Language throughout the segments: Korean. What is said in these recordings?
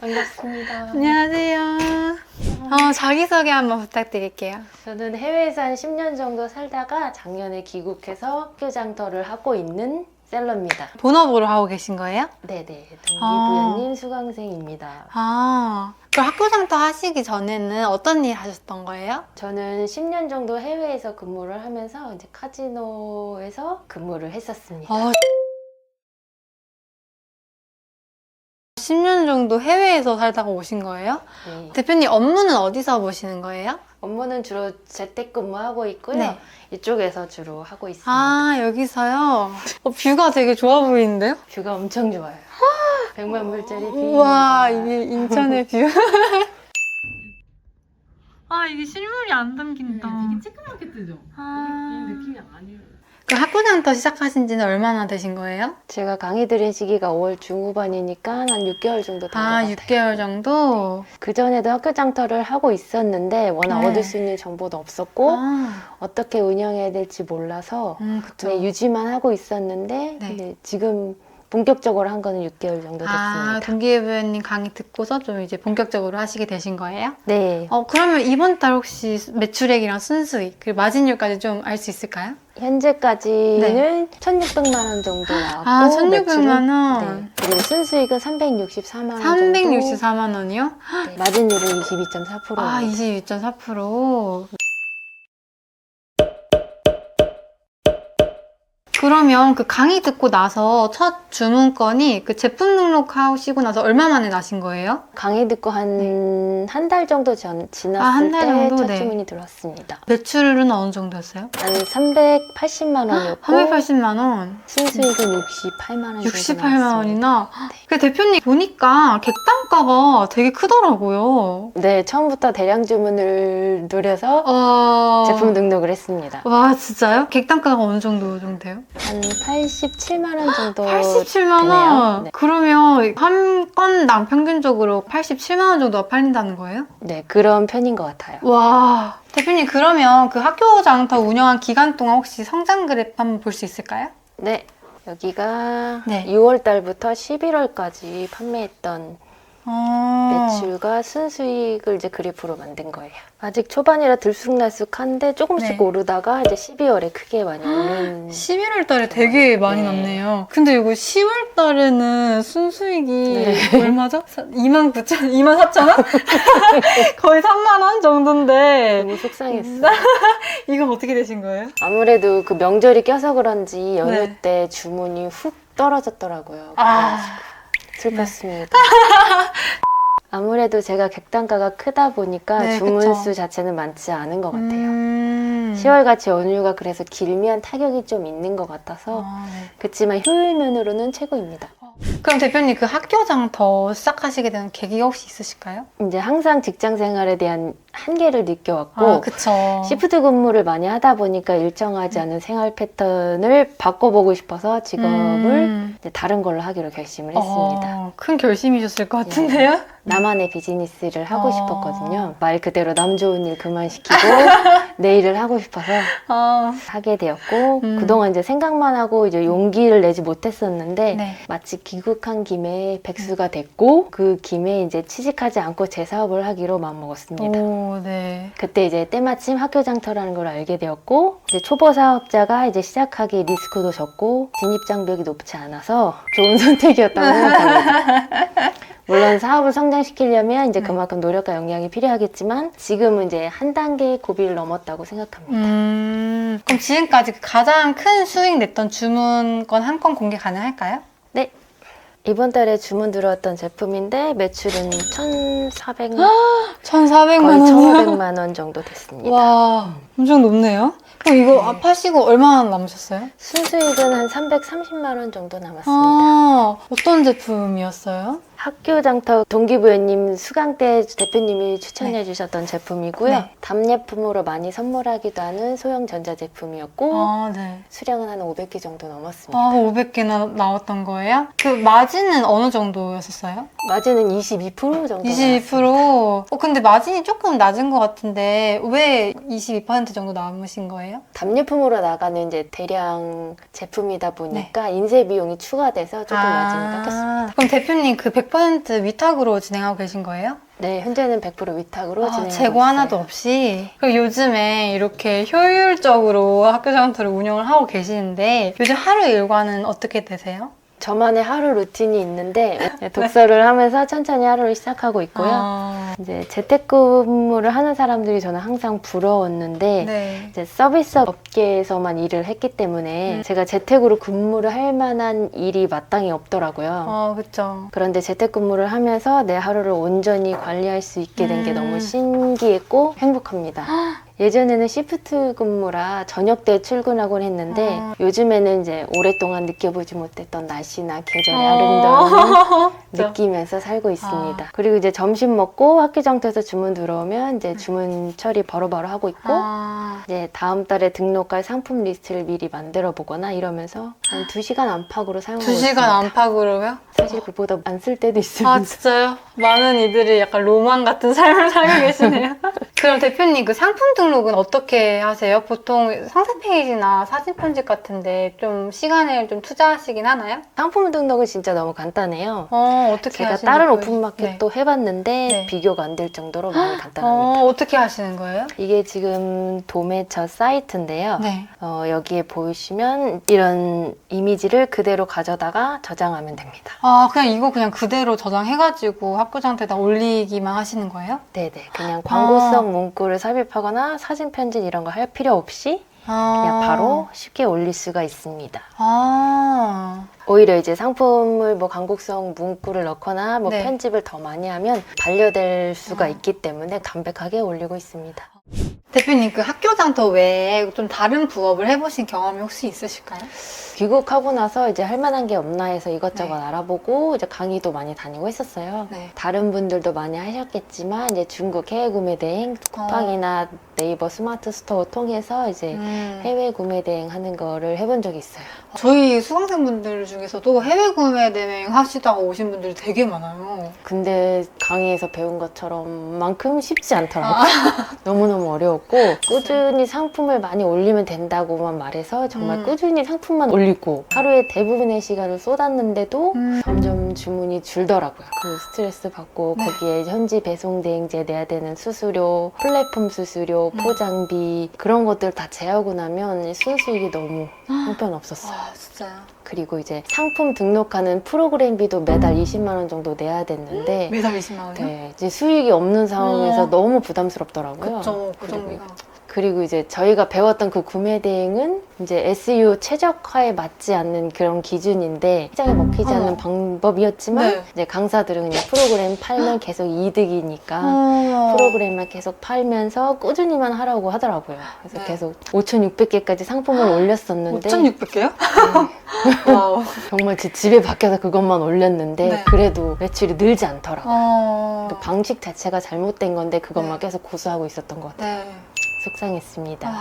반갑습니다. 안녕하세요. 자기소개 한번 부탁드릴게요. 저는 해외에서 한 10년 정도 살다가 작년에 귀국해서 학교 장터를 하고 있는 셀러입니다. 본업으로 하고 계신 거예요? 네네, 동기부여님 수강생입니다. 그럼 학교 장터 하시기 전에는 어떤 일 하셨던 거예요? 저는 10년 정도 해외에서 근무를 하면서 이제 카지노에서 근무를 했었습니다. 10년 정도 해외에서 살다가 오신 거예요? 네. 대표님 업무는 어디서 보시는 거예요? 업무는 주로 재택근무하고 있고요. 네. 이쪽에서 주로 하고 있습니다. 여기서요? 뷰가 되게 좋아 보이는데요? 뷰가 엄청 좋아요. 100만 불짜리 뷰입니다. 우와, 이게 인천의 뷰. 이게 실물이 안 담긴다. 되게 쬐끄맣게 뜨죠? 이 느낌이 아니에요. 그럼 학교 장터 시작하신 지는 얼마나 되신 거예요? 제가 강의 들은 시기가 5월 중후반이니까 한 6개월 정도 된 것 같아요. 6개월 정도? 그전에도 학교 장터를 하고 있었는데 워낙 네. 얻을 수 있는 정보도 없었고 어떻게 운영해야 될지 몰라서 그쵸. 그냥 유지만 하고 있었는데 네. 근데 지금 본격적으로 한 거는 6개월 정도 됐습니다. 동기부여님 강의 듣고서 좀 이제 본격적으로 하시게 되신 거예요? 네. 그러면 이번 달 혹시 매출액이랑 순수익, 그리고 마진율까지 좀 알 수 있을까요? 현재까지는 1,600만 원 정도 나왔고 1,600만 원. 네. 그리고 순수익은 364만 원 364만 원이요? 정도. 네. 마진율은 22.4%. 22.4%. 그러면 그 강의 듣고 나서 첫 주문건이 그 제품 등록하시고 나서 얼마 만에 나신 거예요? 강의 듣고 한 달 정도 지났을 한 달 때 정도? 첫 네. 주문이 들어왔습니다. 매출은 어느 정도였어요? 한 380만 원이었고 380만 원. 순수익은 68만 원 정도 68만 원이나? 나왔습니다. 그 대표님 보니까 객단가가 되게 크더라고요. 네, 처음부터 대량 주문을 노려서 제품 등록을 했습니다. 와, 진짜요? 객단가가 어느 정도 돼요? 한 87만 원 정도 87만 원? 되네요. 네. 그러면 한 건당 평균적으로 87만 원 정도가 팔린다는 거예요? 네, 그런 편인 것 같아요. 와, 대표님 그러면 그 학교 장터 운영한 기간 동안 혹시 성장 그래프 한번 볼 수 있을까요? 네, 여기가 네. 6월 달부터 11월까지 판매했던 매출과 순수익을 이제 그래프로 만든 거예요. 아직 초반이라 들쑥날쑥한데 조금씩 네. 오르다가 이제 12월에 크게 많이 오른 11월 달에 되게 많이 네. 났네요. 근데 이거 10월 달에는 순수익이 네. 얼마죠? 29,000, 24,000원? 거의 3만 원 정도인데 너무 속상했어요. 이거 어떻게 되신 거예요? 아무래도 그 명절이 껴서 그런지 연휴 네. 때 주문이 훅 떨어졌더라고요. 슬펐습니다. 아무래도 제가 객단가가 크다 보니까 네, 주문수 그쵸. 자체는 많지 않은 것 같아요. 10월같이 연휴가 그래서 길면 타격이 좀 있는 것 같아서 네. 그렇지만 효율 면으로는 최고입니다. 그럼 대표님 그 학교 장터 시작하시게 된 계기가 혹시 있으실까요? 이제 항상 직장 생활에 대한 한계를 느껴왔고 그쵸. 시프트 근무를 많이 하다 보니까 일정하지 않은 생활 패턴을 바꿔보고 싶어서 직업을 이제 다른 걸로 하기로 결심을 했습니다. 큰 결심이셨을 것 같은데요? 나만의 비즈니스를 하고 싶었거든요. 말 그대로 남 좋은 일 그만시키고 내 일을 하고 싶어서 하게 되었고 그동안 이제 생각만 하고 이제 용기를 내지 못했었는데 네. 마치 귀국한 김에 백수가 됐고 그 김에 이제 취직하지 않고 제 사업을 하기로 마음먹었습니다. 네. 그때 이제 때마침 학교 장터라는 걸 알게 되었고 이제 초보 사업자가 이제 시작하기 리스크도 적고 진입 장벽이 높지 않아서 좋은 선택이었다고 생각합니다. 물론 사업을 성장시키려면 이제 그만큼 노력과 역량이 필요하겠지만 지금은 이제 한 단계의 고비를 넘었다고 생각합니다. 그럼 지금까지 가장 큰 수익 냈던 주문건 한 건 공개 가능할까요? 네. 이번 달에 주문 들어왔던 제품인데 매출은 1,400만 1,400만 거의 원이요? 1,500만 원 정도 됐습니다. 와, 엄청 높네요. 그럼 이거 네. 파시고 얼마나 남으셨어요? 순수익은 한 330만 원 정도 남았습니다. 어떤 제품이었어요? 학교 장터 동기부여님 수강 때 대표님이 추천해 주셨던 제품이고요. 네. 답례품으로 많이 선물하기도 하는 소형 전자제품이었고 네. 수량은 한 500개 정도 넘었습니다. 500개나 나왔던 거예요? 그 마진은 어느 정도였었어요? 마진은 22% 정도 22%? 근데 마진이 조금 낮은 것 같은데 왜 22% 정도 남으신 거예요? 답례품으로 나가는 이제 대량 제품이다 보니까 인쇄 비용이 추가돼서 조금 마진이 깎였습니다. 그럼 대표님 그 100% 위탁으로 진행하고 계신 거예요? 네, 현재는 100% 위탁으로 진행하고 재고 있어요. 하나도 없이. 그리고 요즘에 이렇게 효율적으로 학교장터를 운영을 하고 계시는데 요즘 하루 일과는 어떻게 되세요? 저만의 하루 루틴이 있는데 독서를 하면서 천천히 하루를 시작하고 있고요. 이제 재택근무를 하는 사람들이 저는 항상 부러웠는데 네. 이제 서비스 업계에서만 일을 했기 때문에 제가 재택으로 근무를 할 만한 일이 마땅히 없더라고요. 그쵸. 그런데 재택근무를 하면서 내 하루를 온전히 관리할 수 있게 된 게 너무 신기했고 행복합니다. 예전에는 시프트 근무라 저녁 때 출근하곤 했는데 요즘에는 이제 오랫동안 느껴보지 못했던 날씨나 계절의 아름다움을 느끼면서 살고 있습니다. 그리고 이제 점심 먹고 학교장터에서 주문 들어오면 이제 주문 처리 바로바로 하고 있고 이제 다음 달에 등록할 상품 리스트를 미리 만들어 보거나 이러면서 한 2시간 안팎으로 사용하고 2시간 있습니다. 안팎으로요? 사실 그보다 안 쓸 때도 있습니다. 진짜요? 많은 이들이 약간 로망 같은 삶을 살고 계시네요. 그럼 대표님 그 상품 등록은 어떻게 하세요? 보통 상세 페이지나 사진 편집 같은데 좀 시간을 좀 투자하시긴 하나요? 상품 등록은 진짜 너무 간단해요. 어떻게 제가 하시는 다른 거예요? 오픈마켓도 해봤는데 네. 비교가 안 될 정도로 많이 간단합니다. 어떻게 하시는 거예요? 이게 지금 도매처 사이트인데요. 네. 여기에 보시면 이런 이미지를 그대로 가져다가 저장하면 됩니다. 그냥 이거 그냥 그대로 저장해가지고 학교장터에다 올리기만 하시는 거예요? 네네. 그냥 광고성 문구를 삽입하거나 사진 편집 이런 거 할 필요 없이 그냥 바로 쉽게 올릴 수가 있습니다. 오히려 이제 상품을 뭐 광고성 문구를 넣거나 뭐 네. 편집을 더 많이 하면 반려될 수가 있기 때문에 담백하게 올리고 있습니다. 대표님 그 학교장터 외에 좀 다른 부업을 해보신 경험이 혹시 있으실까요? 귀국하고 나서 이제 할 만한 게 없나 해서 이것저것 네. 알아보고 이제 강의도 많이 다니고 했었어요. 네. 다른 분들도 많이 하셨겠지만 이제 중국 해외 구매 대행 쿠팡이나 네이버 스마트 스토어 통해서 이제 해외 구매 대행 하는 거를 해본 적이 있어요. 저희 수강생분들 중에서도 해외 구매 대행 하시다가 오신 분들이 되게 많아요. 근데 강의에서 배운 것처럼만큼 쉽지 않더라고요. 너무너무 어려웠고 꾸준히 상품을 많이 올리면 된다고만 말해서 정말 꾸준히 상품만 올리고 하루에 대부분의 시간을 쏟았는데도 점점 주문이 줄더라고요. 그 스트레스 받고 네. 거기에 현지 배송 대행제 내야 되는 수수료, 플랫폼 수수료, 포장비 그런 것들 다 제하고 나면 순수익이 너무 형편없었어요. 진짜요? 그리고 이제 상품 등록하는 프로그램비도 매달 20만 원 정도 내야 됐는데 매달 20만 원이요? 네, 이제 수익이 없는 상황에서 너무 부담스럽더라고요. 그쵸, 그 정도가. 그리고 이제 저희가 배웠던 그 구매 대행은 이제 SEO 최적화에 맞지 않는 그런 기준인데 시장에 먹히지 않는 방법이었지만 네. 이제 강사들은 그냥 프로그램 팔면 계속 이득이니까 프로그램만 계속 팔면서 꾸준히만 하라고 하더라고요. 그래서 네. 계속 5,600개까지 상품을 올렸었는데 5,600개요? 와우. 정말 제 집에 밖에서 그것만 올렸는데 네. 그래도 매출이 늘지 않더라고요. 그 네. 방식 자체가 잘못된 건데 그것만 계속 고수하고 있었던 것 같아요. 속상했습니다.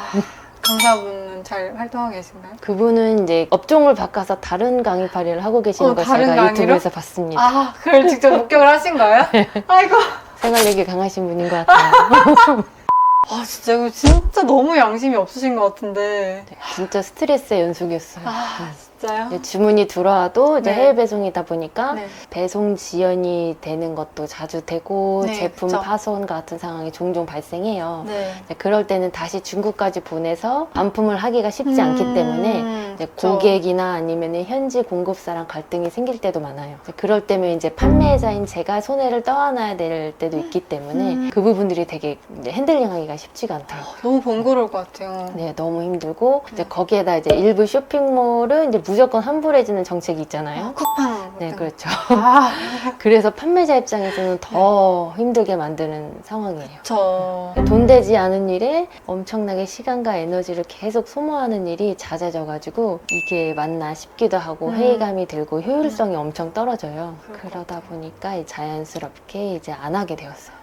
강사분은 잘 활동하고 계신가요? 그분은 이제 업종을 바꿔서 다른 강의파리를 하고 계시는 걸 다른 제가 강의로? 유튜브에서 봤습니다. 그걸 직접 목격을 하신 거예요? 아이고. 생활력이 강하신 분인 것 같아요. 진짜 이거 진짜 너무 양심이 없으신 것 같은데. 네, 진짜 스트레스의 연속이었어요. 진짜요? 이제 주문이 들어와도 이제 네. 해외 배송이다 보니까 네. 배송 지연이 되는 것도 자주 되고 네, 제품 그쵸. 파손 같은 상황이 종종 발생해요. 네. 이제 그럴 때는 다시 중국까지 보내서 반품을 하기가 쉽지 않기 때문에 이제 그쵸. 고객이나 아니면 현지 공급사랑 갈등이 생길 때도 많아요. 이제 그럴 때면 이제 판매자인 제가 손해를 떠안아야 될 때도 있기 때문에 그 부분들이 되게 이제 핸들링하기가 쉽지가 않더라고요. 너무 번거로울 것 같아요. 네, 너무 힘들고 이제 거기에다 이제 일부 쇼핑몰은 이제 무조건 환불해주는 정책이 있잖아요. 쿠팡. 네, 그렇죠. 아, 그래서 판매자 입장에서는 더 힘들게 만드는 상황이에요. 저. 돈 되지 않은 일에 엄청나게 시간과 에너지를 계속 소모하는 일이 잦아져가지고 이게 맞나 싶기도 하고 회의감이 들고 효율성이 엄청 떨어져요. 그러다 보니까 자연스럽게 이제 안 하게 되었어요.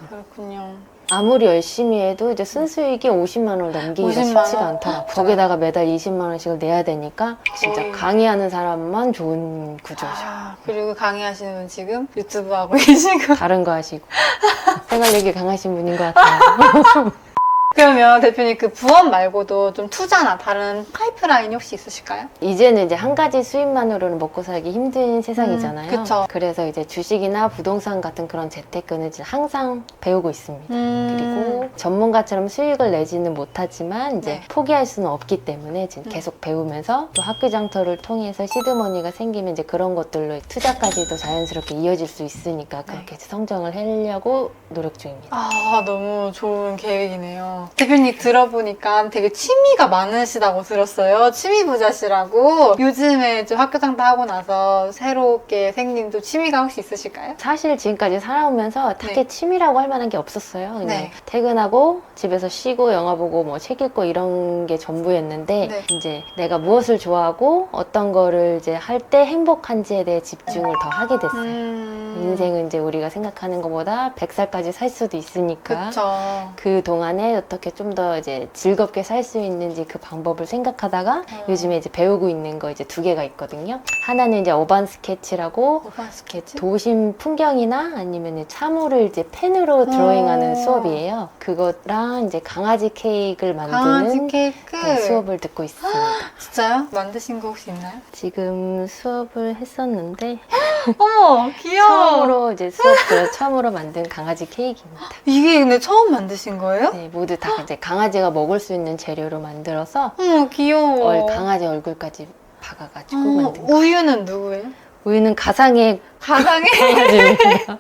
그렇군요. 아무리 열심히 해도 이제 순수익이 50만 원을 넘기기가 50만 쉽지가 원? 않더라고요. 거기다가 매달 20만 원씩을 내야 되니까 진짜 거의. 강의하는 사람만 좋은 구조죠. 그리고 강의하시는 분 지금 유튜브 하고 계시고. 다른 거 하시고 생활력이 강하신 분인 것 같아요. 그러면 대표님 그 부업 말고도 좀 투자나 다른 파이프라인이 혹시 있으실까요? 이제는 이제 한 가지 수입만으로는 먹고 살기 힘든 세상이잖아요. 그쵸. 그래서 이제 주식이나 부동산 같은 그런 재테크는 이제 항상 배우고 있습니다. 그리고 전문가처럼 수익을 내지는 못하지만 이제 네. 포기할 수는 없기 때문에 지금 계속 배우면서 또 학교 장터를 통해서 시드머니가 생기면 이제 그런 것들로 투자까지도 자연스럽게 이어질 수 있으니까 그렇게 성장을 하려고 노력 중입니다. 아, 너무 좋은 계획이네요. 대표님 들어보니까 되게 취미가 많으시다고 들었어요. 취미 부자시라고. 요즘에 좀 학교 장터 하고 나서 새롭게 생긴 또 취미가 혹시 있으실까요? 사실 지금까지 살아오면서 딱히 네. 취미라고 할 만한 게 없었어요. 그냥 네. 퇴근하고 집에서 쉬고 영화 보고 뭐 책 읽고 이런 게 전부였는데 네. 이제 내가 무엇을 좋아하고 어떤 거를 이제 할 때 행복한지에 대해 집중을 더 하게 됐어요. 인생은 이제 우리가 생각하는 것보다 100살까지 살 수도 있으니까 그쵸. 그 동안에 어떻게 좀 더 이제 즐겁게 살 수 있는지 그 방법을 생각하다가 요즘에 이제 배우고 있는 거 이제 2개가 있거든요. 하나는 이제 어반 스케치라고 오반 스케치? 도심 풍경이나 아니면 차물을 이제 펜으로 드로잉하는 수업이에요. 그거랑 이제 강아지 케이크를 강아지 만드는 케이크? 네, 수업을 듣고 있습니다. 진짜요? 만드신 거 혹시 있나요? 지금 수업을 했었는데 어머, 처음으로 이제 처음으로 만든 강아지 케이크입니다. 이게 근데 처음 만드신 거예요? 네, 모두 다 이제 강아지가 먹을 수 있는 재료로 만들어서 어머, 귀여워. 강아지 얼굴까지 박아가지고 어머, 만든 거. 우유는 누구예요? 우유는 가상의 가상의? 강아지입니다.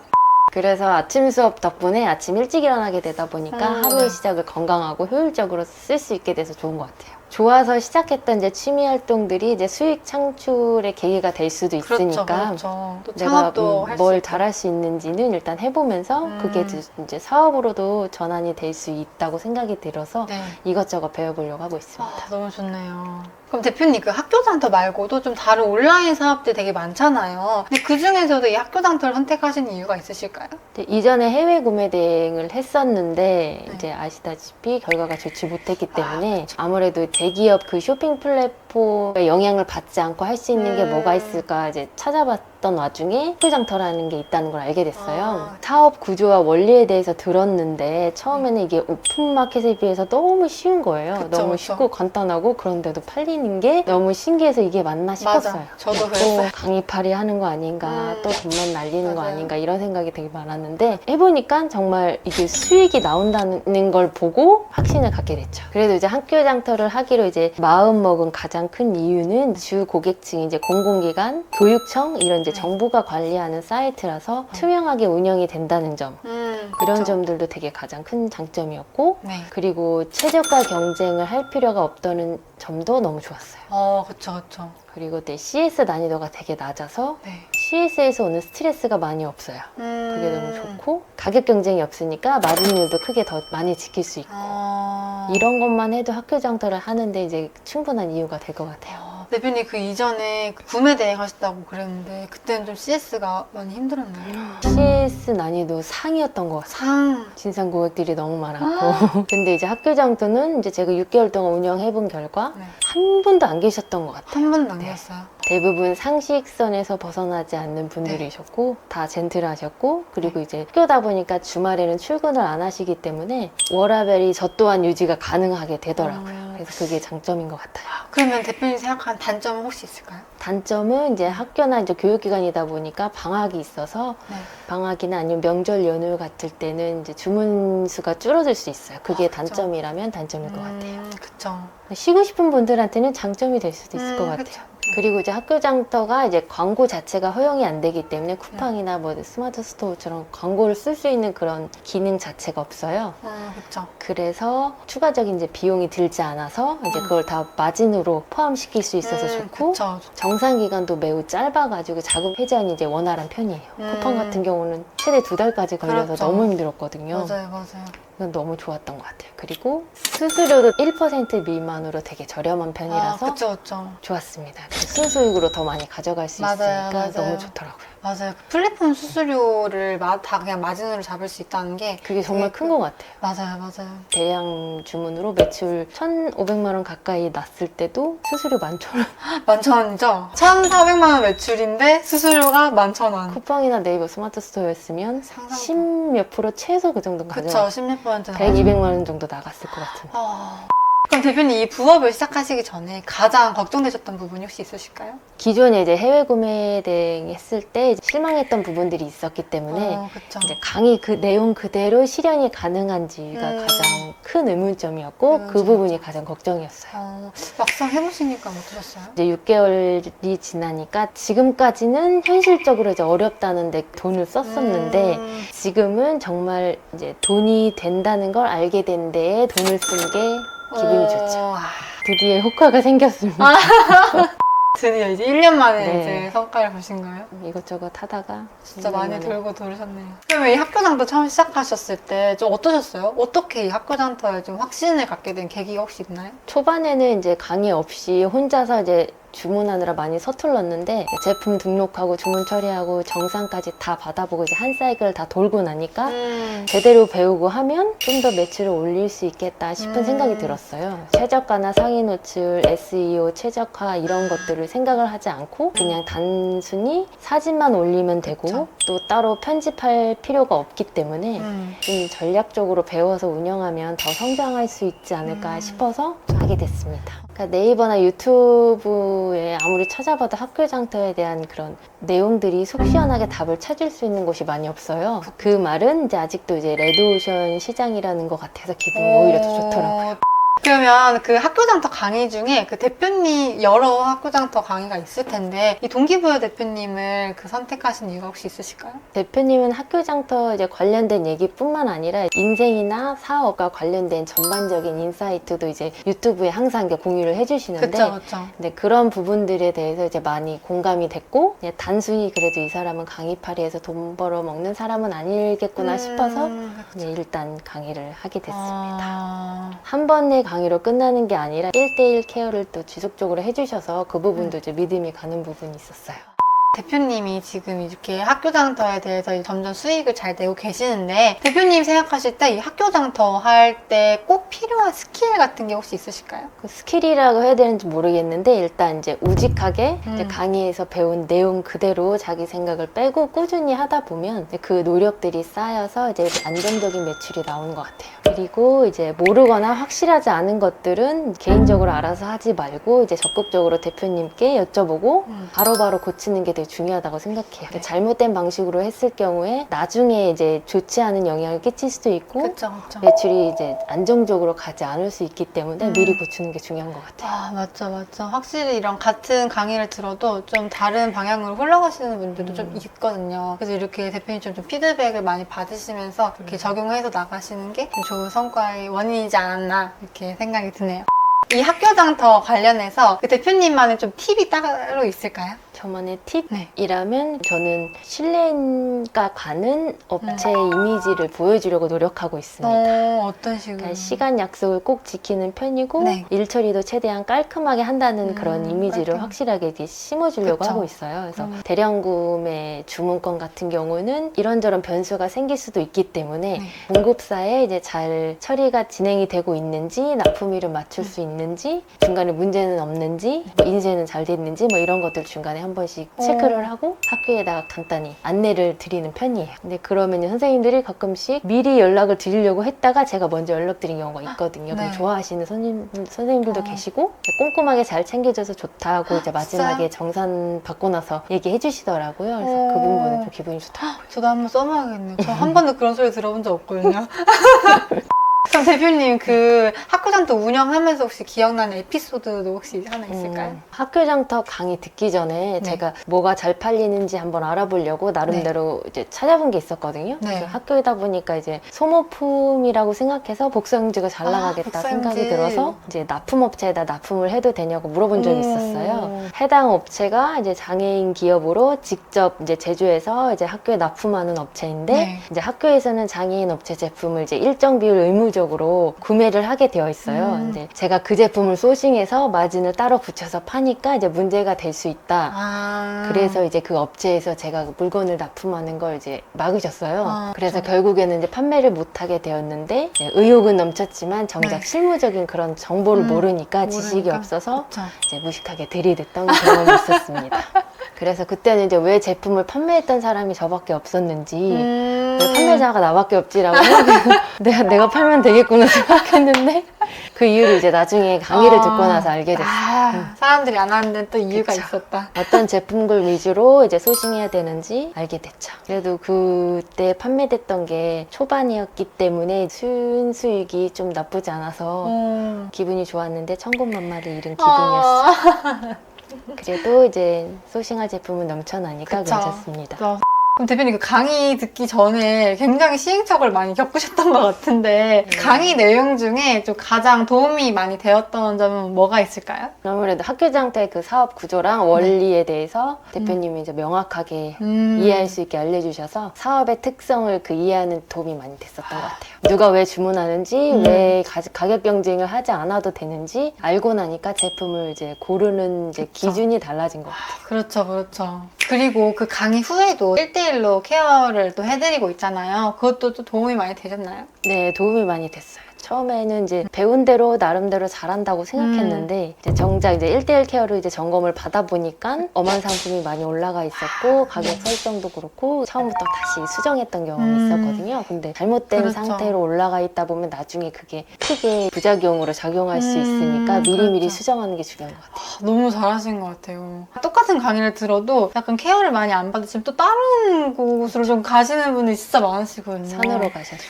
그래서 아침 수업 덕분에 아침 일찍 일어나게 되다 보니까 하루의 시작을 건강하고 효율적으로 쓸 수 있게 돼서 좋은 것 같아요. 좋아서 시작했던 이제 취미 활동들이 이제 수익 창출의 계기가 될 수도 있으니까 그렇죠. 또 내가 창업도 할 수 뭘 있고. 잘할 수 있는지는 일단 해보면서 그게 이제 사업으로도 전환이 될 수 있다고 생각이 들어서 네. 이것저것 배워보려고 하고 있습니다. 아, 너무 좋네요. 그럼 대표님 그 학교 장터 말고도 좀 다른 온라인 사업들 되게 많잖아요. 근데 그 중에서도 이 학교 장터를 선택하신 이유가 있으실까요? 근데 이전에 해외 구매 대행을 했었는데 네. 이제 아시다시피 결과가 좋지 못했기 때문에 아무래도 대기업 그 쇼핑 플랫폼의 영향을 받지 않고 할 수 있는 게 뭐가 있을까 이제 찾아봤던 와중에 학교장터라는 게 있다는 걸 알게 됐어요. 사업 구조와 원리에 대해서 들었는데 처음에는 이게 오픈마켓에 비해서 너무 쉬운 거예요. 그쵸, 너무 그쵸. 쉽고 간단하고 그런데도 팔리는 게 너무 신기해서 이게 맞나 싶었어요. 맞아. 저도 또 그랬어요. 강의팔이 하는 거 아닌가, 또 돈만 날리는 거 맞아요. 아닌가 이런 생각이 되게 많았는데 해보니까 정말 이게 수익이 나온다는 걸 보고 확신을 갖게 됐죠. 그래도 이제 학교 장터를 하기로 이제 마음 먹은 가장 큰 이유는 주 고객층이 이제 공공기관, 교육청 이런 이제 정부가 관리하는 사이트라서 투명하게 운영이 된다는 점. 이런 그쵸. 점들도 되게 가장 큰 장점이었고 네. 그리고 최저가 경쟁을 할 필요가 없다는 점도 너무 좋았어요. 그쵸, 그쵸. 그리고 또 CS 난이도가 되게 낮아서 네. CS에서 오는 스트레스가 많이 없어요. 그게 너무 좋고 가격 경쟁이 없으니까 마진율도 크게 더 많이 지킬 수 있고 이런 것만 해도 학교 장터를 하는데 이제 충분한 이유가 될 것 같아요. 대표님 그 이전에 그 구매 대행 하셨다고 그랬는데 그때는 좀 CS가 많이 힘들었나요? CS 난이도 상이었던 것 같아요. 상. 진상 고객들이 너무 많았고 근데 이제 학교 장터는 이제 제가 6개월 동안 운영해본 결과 네. 한 분도 안 계셨던 것 같아요. 한 번도 안 계셨어요? 대부분 상식선에서 벗어나지 않는 분들이셨고 다 젠틀하셨고 그리고 이제 학교다 보니까 주말에는 출근을 안 하시기 때문에 워라밸이 저 또한 유지가 가능하게 되더라고요. 그래서 그게 장점인 것 같아요. 그러면 대표님 생각하는 단점은 혹시 있을까요? 단점은 이제 학교나 이제 교육기관이다 보니까 방학이 있어서 네. 방학이나 아니면 명절 연휴 같을 때는 이제 주문 수가 줄어들 수 있어요. 그게 단점이라면 단점일 것 같아요. 그쵸. 쉬고 싶은 분들한테는 장점이 될 수도 있을 것 같아요. 그쵸. 그리고 이제 학교 장터가 이제 광고 자체가 허용이 안 되기 때문에 쿠팡이나 뭐 스마트 스토어처럼 광고를 쓸 수 있는 그런 기능 자체가 없어요. 그쵸. 그래서 추가적인 이제 비용이 들지 않아서 이제 그걸 다 마진으로 포함시킬 수 있어서 좋고 그쵸. 정상 기간도 매우 짧아가지고 자금 회전이 이제 원활한 편이에요. 쿠팡 같은 경우는 최대 2달까지 걸려서 그렇죠. 너무 힘들었거든요. 맞아요. 이건 너무 좋았던 것 같아요. 그리고 수수료도 1% 미만으로 원으로 되게 저렴한 편이라서 그쵸, 그쵸. 좋았습니다. 순수익으로 더 많이 가져갈 수 맞아요, 있으니까 맞아요. 너무 좋더라고요. 맞아요. 그 플랫폼 수수료를 다 그냥 마진으로 잡을 수 있다는 게 그게 정말 큰 것 같아요. 맞아요, 맞아요. 대량 주문으로 매출 1,500만 원 가까이 났을 때도 수수료 11,000원. 11,000원이죠? 1,400만 원 매출인데 수수료가 11,000원. 쿠팡이나 네이버 스마트 스토어였으면 상상. 10몇 프로 최소 그 정도 그쵸, 가져가. 10몇%. 100, 200만 원 정도 나갔을 것 같은데. 그럼 대표님 이 부업을 시작하시기 전에 가장 걱정되셨던 부분이 혹시 있으실까요? 기존에 이제 해외 구매 대행했을 때 이제 실망했던 부분들이 있었기 때문에 그쵸. 이제 강의 그 내용 그대로 실현이 가능한지가 가장 큰 의문점이었고 그 의문점. 부분이 가장 걱정이었어요. 막상 해보시니까 어떠셨어요? 이제 6개월이 지나니까 지금까지는 현실적으로 이제 어렵다는데 돈을 썼었는데 지금은 정말 이제 돈이 된다는 걸 알게 된 데에 돈을 쓴 게 기분이 좋죠. 드디어 효과가 생겼습니다. 드디어 이제 1년 만에 네. 이제 성과를 보신 거예요? 이것저것 하다가 진짜 1년 많이 만에. 돌고 도르셨네요. 그러면 이 학교장터 처음 시작하셨을 때 좀 어떠셨어요? 어떻게 이 학교장터에 좀 확신을 갖게 된 계기가 혹시 있나요? 초반에는 이제 강의 없이 혼자서 이제 주문하느라 많이 서툴렀는데 제품 등록하고 주문 처리하고 정산까지 다 받아보고 이제 한 사이클 다 돌고 나니까 제대로 배우고 하면 좀 더 매출을 올릴 수 있겠다 싶은 생각이 들었어요. 최저가나 상위 노출, SEO 최적화 이런 것들을 생각을 하지 않고 그냥 단순히 사진만 올리면 되고 그쵸. 또 따로 편집할 필요가 없기 때문에 좀 전략적으로 배워서 운영하면 더 성장할 수 있지 않을까 싶어서 하게 됐습니다. 그러니까 네이버나 유튜브에 아무리 찾아봐도 학교 장터에 대한 그런 내용들이 속 시원하게 답을 찾을 수 있는 곳이 많이 없어요. 그 말은 이제 아직도 이제 레드오션 시장이라는 것 같아서 기분이 오히려 더 좋더라고요. 그러면 그 학교장터 강의 중에 그 대표님 여러 학교장터 강의가 있을 텐데 이 동기부여 대표님을 그 선택하신 이유가 혹시 있으실까요? 대표님은 학교 장터 이제 관련된 얘기뿐만 아니라 인생이나 사업과 관련된 전반적인 인사이트도 이제 유튜브에 항상 이렇게 공유를 해주시는데 그쵸. 근데 그런 부분들에 대해서 이제 많이 공감이 됐고 그냥 단순히 그래도 이 사람은 강의파리에서 돈 벌어 먹는 사람은 아니겠구나 싶어서 그냥 일단 강의를 하게 됐습니다. 한 번의 강의로 끝나는 게 아니라 1대1 케어를 또 지속적으로 해주셔서 그 부분도 이제 믿음이 가는 부분이 있었어요. 대표님이 지금 이렇게 학교장터에 대해서 점점 수익을 잘 내고 계시는데 대표님 생각하실 때 이 학교장터 할 때 꼭 필요한 스킬 같은 게 혹시 있으실까요? 그 스킬이라고 해야 되는지 모르겠는데 일단 이제 우직하게 이제 강의에서 배운 내용 그대로 자기 생각을 빼고 꾸준히 하다 보면 그 노력들이 쌓여서 이제 안정적인 매출이 나오는 것 같아요. 그리고 이제 모르거나 확실하지 않은 것들은 개인적으로 알아서 하지 말고 이제 적극적으로 대표님께 여쭤보고 바로바로 고치는 게 되게 중요하다고 생각해요. 네. 잘못된 방식으로 했을 경우에 나중에 이제 좋지 않은 영향을 끼칠 수도 있고 그쵸. 매출이 이제 안정적으로 가지 않을 수 있기 때문에 미리 고치는 게 중요한 것 같아요. 맞죠. 확실히 이런 같은 강의를 들어도 좀 다른 방향으로 흘러가시는 분들도 좀 있거든요. 그래서 이렇게 대표님처럼 좀 피드백을 많이 받으시면서 이렇게 적용해서 나가시는 게 좀 좋은 성과의 원인이지 않았나 이렇게 생각이 드네요. 이 학교장터 관련해서 그 대표님만의 좀 팁이 따로 있을까요? 저만의 네. 팁이라면 저는 신뢰가 가는 업체의 이미지를 보여주려고 노력하고 있습니다. 어떤 식으로? 그러니까 시간 약속을 꼭 지키는 편이고 네. 일 처리도 최대한 깔끔하게 한다는 그런 이미지를 깔끔. 확실하게 이렇게 심어주려고 그쵸. 하고 있어요. 그래서 대량 구매 주문권 같은 경우는 이런저런 변수가 생길 수도 있기 때문에 네. 공급사에 이제 잘 처리가 진행이 되고 있는지 납품일을 맞출 수 있는지 중간에 문제는 없는지 뭐 인쇄는 잘 됐는지 뭐 이런 것들 중간에 한 번씩 체크를 하고 학교에다가 간단히 안내를 드리는 편이에요. 근데 그러면 선생님들이 가끔씩 미리 연락을 드리려고 했다가 제가 먼저 연락드린 경우가 있거든요. 네. 그럼 좋아하시는 선생님들도 계시고 꼼꼼하게 잘 챙겨줘서 좋다고 이제 마지막에 정산 받고 나서 얘기해 주시더라고요. 그래서 그 부분은 좀 기분이 좋더라고요. 저도 한번 써봐야겠네요. 저 한 번도 그런 소리 들어본 적 없거든요. 그럼 대표님 그 학교장터 운영하면서 혹시 기억나는 에피소드도 혹시 하나 있을까요? 학교 장터 강의 듣기 전에 네. 제가 뭐가 잘 팔리는지 한번 알아보려고 나름대로 이제 찾아본 게 있었거든요. 네. 그래서 학교이다 보니까 이제 소모품이라고 생각해서 복사용지가 잘 나가겠다 생각이 들어서 이제 납품업체에다 납품을 해도 되냐고 물어본 적이 있었어요. 해당 업체가 이제 장애인 기업으로 직접 이제 제조해서 이제 학교에 납품하는 업체인데 네. 이제 학교에서는 장애인 업체 제품을 이제 일정 비율 의무적으로 정기적으로 구매를 하게 되어 있어요. 근데 제가 그 제품을 소싱해서 마진을 따로 붙여서 파니까 이제 문제가 될 수 있다. 그래서 이제 그 업체에서 제가 물건을 납품하는 걸 이제 막으셨어요. 그래서 결국에는 이제 판매를 못하게 되었는데 이제 의욕은 넘쳤지만 정작 네. 실무적인 그런 정보를 모르니까 지식이 모르니까. 없어서 그쵸. 이제 무식하게 들이댔던 경험이 있었습니다. 그래서 그때는 이제 왜 제품을 판매했던 사람이 저밖에 없었는지 왜 판매자가 나밖에 없지라고 생각해서 내가 팔면 되겠구나 생각했는데 그 이유를 이제 나중에 강의를 듣고 나서 알게 됐어요. 사람들이 안 하는데 또 이유가 그쵸. 있었다. 어떤 제품군 위주로 이제 소싱해야 되는지 알게 됐죠. 그래도 그때 판매됐던 게 초반이었기 때문에 순수익이 좀 나쁘지 않아서 기분이 좋았는데 천군만마를 잃은 기분이었어요. 그래도 이제 소싱할 제품은 넘쳐나니까 그쵸. 괜찮습니다. 그럼 대표님 그 강의 듣기 전에 굉장히 시행착오를 많이 겪으셨던 것 같은데 강의 내용 중에 좀 가장 도움이 많이 되었던 점은 뭐가 있을까요? 아무래도 학교장 때 그 사업 구조랑 원리에 대해서 대표님이 이제 명확하게 이해할 수 있게 알려주셔서 사업의 특성을 그 이해하는 도움이 많이 됐었던 것 같아요. 누가 왜 주문하는지, 왜 가격 경쟁을 하지 않아도 되는지 알고 나니까 제품을 이제 고르는 이제 기준이 달라진 것 같아요. 그렇죠, 그렇죠. 그리고 그 강의 후에도 1대1로 케어를 또 해드리고 있잖아요. 그것도 또 도움이 많이 되셨나요? 네, 도움이 많이 됐어요. 처음에는 이제 배운 대로 나름대로 잘한다고 생각했는데 이제 정작 이제 1대1 케어를 이제 점검을 받아보니까 엄한 상품이 많이 올라가 있었고 가격 설정도 그렇고 처음부터 다시 수정했던 경험이 있었거든요. 근데 잘못된 그렇죠. 상태로 올라가 있다 보면 나중에 그게 크게 부작용으로 작용할 수 있으니까 미리미리 그렇죠. 수정하는 게 중요한 것 같아요. 너무 잘하신 것 같아요. 똑같은 강의를 들어도 약간 케어를 많이 안 받으시면 또 다른 곳으로 좀 가시는 분이 진짜 많으시거든요. 산으로 가셔서.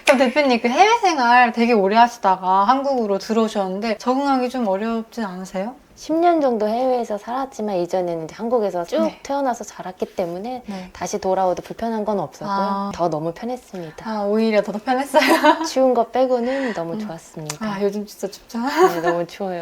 그럼 대표님 그 해외 생활 되게 오래 하시다가 한국으로 들어오셨는데 적응하기 좀 어렵진 않으세요? 10년 정도 해외에서 살았지만 이전에는 이제 한국에서 쭉 네. 태어나서 자랐기 때문에 네. 다시 돌아오도 불편한 건 없었고요. 더 너무 편했습니다. 오히려 더 편했어요. 추운 거 빼고는 너무 좋았습니다. 요즘 진짜 춥죠. 네, 너무 추워요.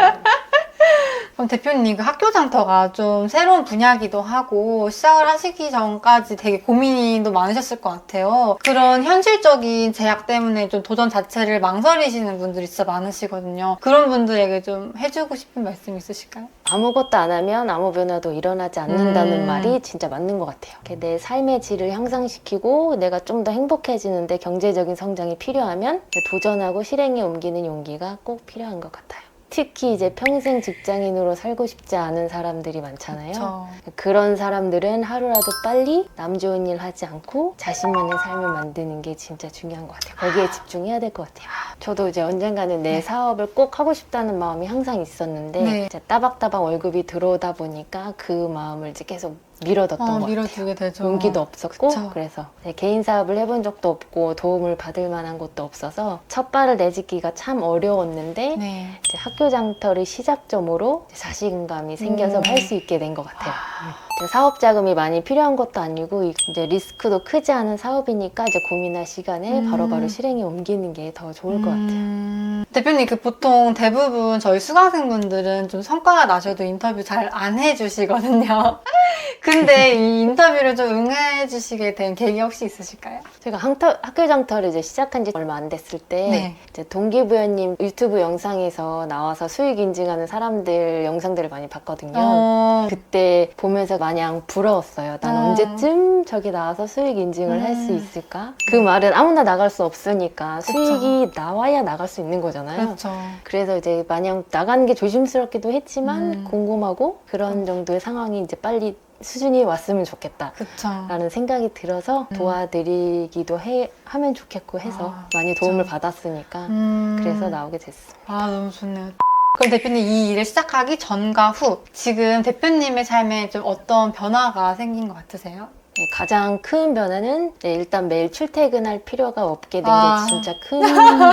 그럼 대표님 그 학교 장터가 좀 새로운 분야기도 하고 시작을 하시기 전까지 되게 고민도 많으셨을 것 같아요. 그런 현실적인 제약 때문에 좀 도전 자체를 망설이시는 분들이 진짜 많으시거든요. 그런 분들에게 좀 해주고 싶은 말씀 있으실까요? 아무것도 안 하면 아무 변화도 일어나지 않는다는 말이 진짜 맞는 것 같아요. 내 삶의 질을 향상시키고 내가 좀 더 행복해지는데 경제적인 성장이 필요하면 도전하고 실행에 옮기는 용기가 꼭 필요한 것 같아요. 특히 이제 평생 직장인으로 살고 싶지 않은 사람들이 많잖아요. 그쵸. 그런 사람들은 하루라도 빨리 남 좋은 일 하지 않고 자신만의 삶을 만드는 게 진짜 중요한 것 같아요. 거기에 집중해야 될 것 같아요. 저도 이제 언젠가는 내 사업을 꼭 하고 싶다는 마음이 항상 있었는데 네. 이제 따박따박 월급이 들어오다 보니까 그 마음을 이제 계속 밀어뒀던 것 같아요. 밀어두게 되죠. 용기도 없었고 그쵸. 그래서 개인 사업을 해본 적도 없고 도움을 받을 만한 곳도 없어서 첫 발을 내딛기가 참 어려웠는데 네. 이제 학교 장터를 시작점으로 이제 자신감이 생겨서 할 수 있게 된 것 같아요. 이제 사업 자금이 많이 필요한 것도 아니고 이제 리스크도 크지 않은 사업이니까 이제 고민할 시간에 바로바로 실행에 옮기는 게 더 좋을 것 같아요. 대표님 그 보통 대부분 저희 수강생분들은 좀 성과가 나셔도 인터뷰 잘 안 해주시거든요. 근데 이 인터뷰를 좀 응해주시게 된 계기 혹시 있으실까요? 제가 학교 장터를 이제 시작한 지 얼마 안 됐을 때 네. 이제 동기부여님 유튜브 영상에서 나와서 수익 인증하는 사람들 영상들을 많이 봤거든요. 그때 보면서 마냥 부러웠어요. 난 언제쯤 저기 나와서 수익 인증을 할 수 있을까? 그 말은 아무나 나갈 수 없으니까 수익이 나와야 나갈 수 있는 거잖아요. 그렇죠. 그래서 이제 마냥 나가는 게 조심스럽기도 했지만 궁금하고 그런 정도의 상황이 이제 빨리 수준이 왔으면 좋겠다. 그쵸. 라는 생각이 들어서 도와드리기도 하면 좋겠고 해서 많이 도움을 받았으니까 그래서 나오게 됐습니다. 너무 좋네요. 그럼 대표님 이 일을 시작하기 전과 후 지금 대표님의 삶에 좀 어떤 변화가 생긴 것 같으세요? 네, 가장 큰 변화는 일단 매일 출퇴근할 필요가 없게 된 게 진짜 큰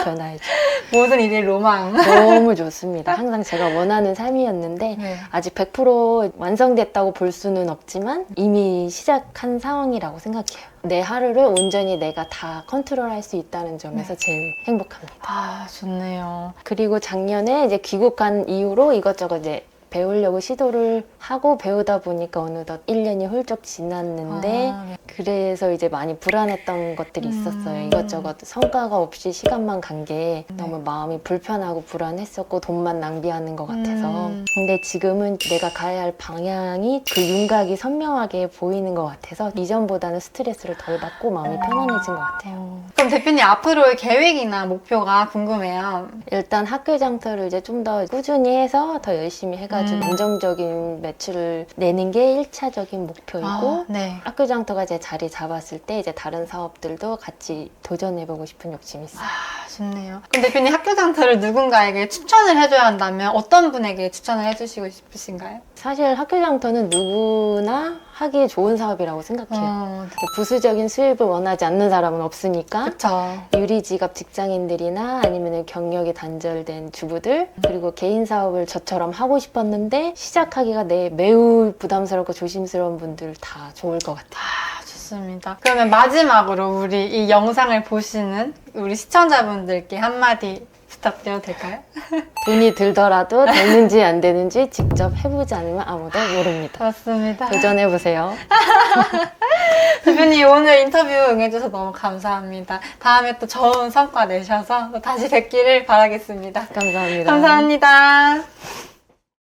변화이죠. 모든 일이 로망. 너무 좋습니다. 항상 제가 원하는 삶이었는데 네. 아직 100% 완성됐다고 볼 수는 없지만 이미 시작한 상황이라고 생각해요. 내 하루를 온전히 내가 다 컨트롤할 수 있다는 점에서 제일 행복합니다. 좋네요. 그리고 작년에 이제 귀국한 이후로 이것저것 이제 배우려고 시도를 하고 배우다 보니까 어느덧 1년이 훌쩍 지났는데 아, 네. 그래서 이제 많이 불안했던 것들이 있었어요. 이것저것 성과가 없이 시간만 간 게 너무 마음이 불편하고 불안했었고 돈만 낭비하는 것 같아서 근데 지금은 내가 가야 할 방향이 그 윤곽이 선명하게 보이는 것 같아서 이전보다는 스트레스를 덜 받고 마음이 편안해진 것 같아요. 그럼 대표님 앞으로의 계획이나 목표가 궁금해요. 일단 학교 장터를 이제 좀 더 꾸준히 해서 더 열심히 해가지고 안정적인 매출을 내는 게 1차적인 목표이고 아, 네. 학교 장터가 이제 자리 잡았을 때 이제 다른 사업들도 같이 도전해보고 싶은 욕심이 있어요. 아, 좋네요. 그럼 대표님 학교 장터를 누군가에게 추천을 해줘야 한다면 어떤 분에게 추천을 해주시고 싶으신가요? 사실 학교 장터는 누구나 하기 좋은 사업이라고 생각해요. 부수적인 수입을 원하지 않는 사람은 없으니까 그쵸. 유리지갑 직장인들이나 아니면 경력이 단절된 주부들 그리고 개인 사업을 저처럼 하고 싶었는데 시작하기가 매우 부담스럽고 조심스러운 분들 다 좋을 것 같아요. 아, 좋습니다. 그러면 마지막으로 우리 이 영상을 보시는 우리 시청자분들께 한마디 부탁드려도 될까요? 돈이 들더라도 되는지 안 되는지 직접 해보지 않으면 아무도 모릅니다. 맞습니다. 도전해보세요. 대표님 오늘 인터뷰 응해주셔서 너무 감사합니다. 다음에 또 좋은 성과 내셔서 또 다시 뵙기를 바라겠습니다. 감사합니다. 감사합니다.